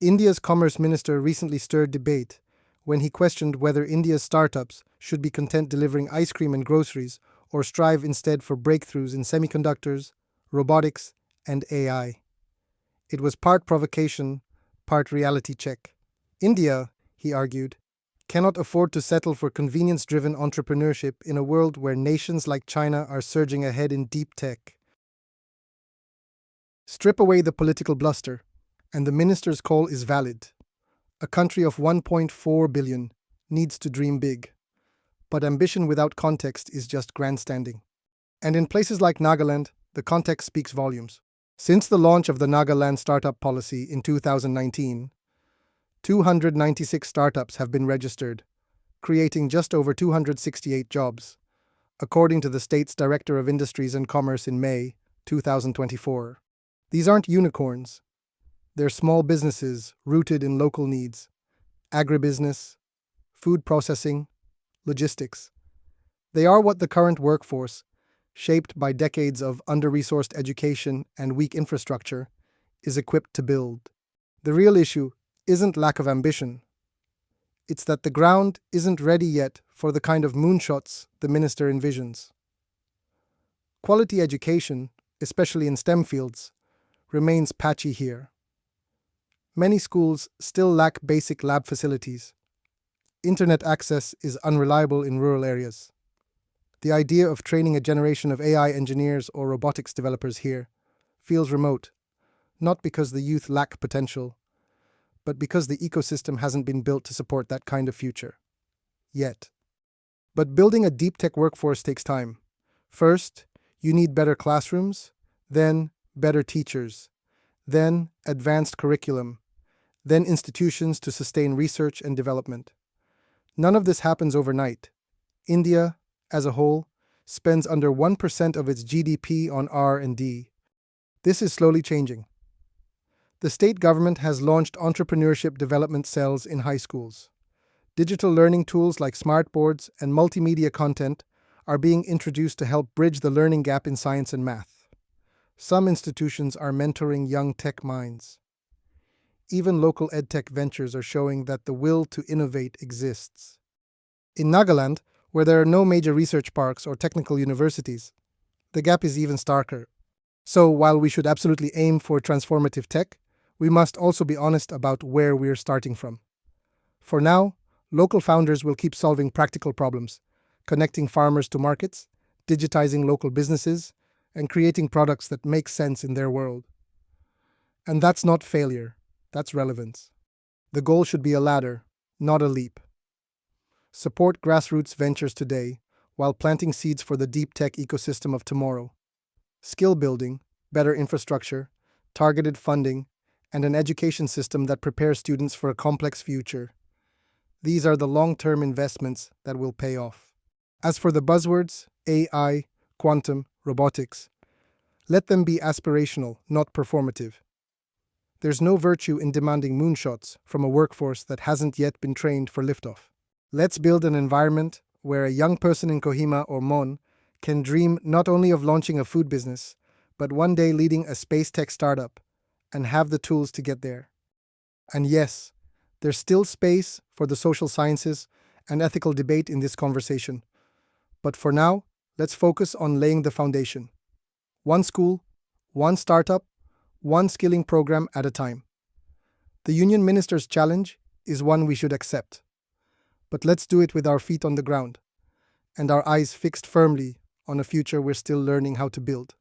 India's Commerce Minister recently stirred debate when he questioned whether India's startups should be content delivering ice cream and groceries or strive instead for breakthroughs in semiconductors, robotics, and AI. It was part provocation, part reality check. India, he argued, cannot afford to settle for convenience driven entrepreneurship in a world where nations like China are surging ahead in deep tech. Strip away the political bluster, and the minister's call is valid. A country of 1.4 billion needs to dream big. But ambition without context is just grandstanding. And in places like Nagaland, the context speaks volumes. Since the launch of the Nagaland startup policy in 2019, 296 startups have been registered, creating just over 268 jobs, according to the state's Director of Industries and Commerce in May 2024. These aren't unicorns. They're small businesses rooted in local needs: agribusiness, food processing, logistics. They are what the current workforce, shaped by decades of under-resourced education and weak infrastructure, is equipped to build. The real issue isn't lack of ambition. It's that the ground isn't ready yet for the kind of moonshots the minister envisions. Quality education, especially in STEM fields, remains patchy here. Many schools still lack basic lab facilities. Internet access is unreliable in rural areas. The idea of training a generation of AI engineers or robotics developers here feels remote, not because the youth lack potential, but because the ecosystem hasn't been built to support that kind of future. Yet. But building a deep tech workforce takes time. First, you need better classrooms, then better teachers, then advanced curriculum, then institutions to sustain research and development. None of this happens overnight. India, as a whole, spends under 1% of its GDP on R&D. This is slowly changing. The state government has launched entrepreneurship development cells in high schools. Digital learning tools like smartboards and multimedia content are being introduced to help bridge the learning gap in science and math. Some institutions are mentoring young tech minds. Even local edtech ventures are showing that the will to innovate exists. In Nagaland, where there are no major research parks or technical universities, the gap is even starker. So while we should absolutely aim for transformative tech, we must also be honest about where we're starting from. For now, local founders will keep solving practical problems, connecting farmers to markets, digitizing local businesses, and creating products that make sense in their world. And that's not failure, that's relevance. The goal should be a ladder, not a leap. Support grassroots ventures today while planting seeds for the deep tech ecosystem of tomorrow. Skill building, better infrastructure, targeted funding, and an education system that prepares students for a complex future. These are the long-term investments that will pay off. As for the buzzwords, AI, quantum, robotics, let them be aspirational, not performative. There's no virtue in demanding moonshots from a workforce that hasn't yet been trained for liftoff. Let's build an environment where a young person in Kohima or Mon can dream not only of launching a food business, but one day leading a space tech startup and have the tools to get there. And yes, there's still space for the social sciences and ethical debate in this conversation. But for now, let's focus on laying the foundation. One school, one startup, one skilling program at a time. The Union Minister's challenge is one we should accept. But let's do it with our feet on the ground and our eyes fixed firmly on a future we're still learning how to build.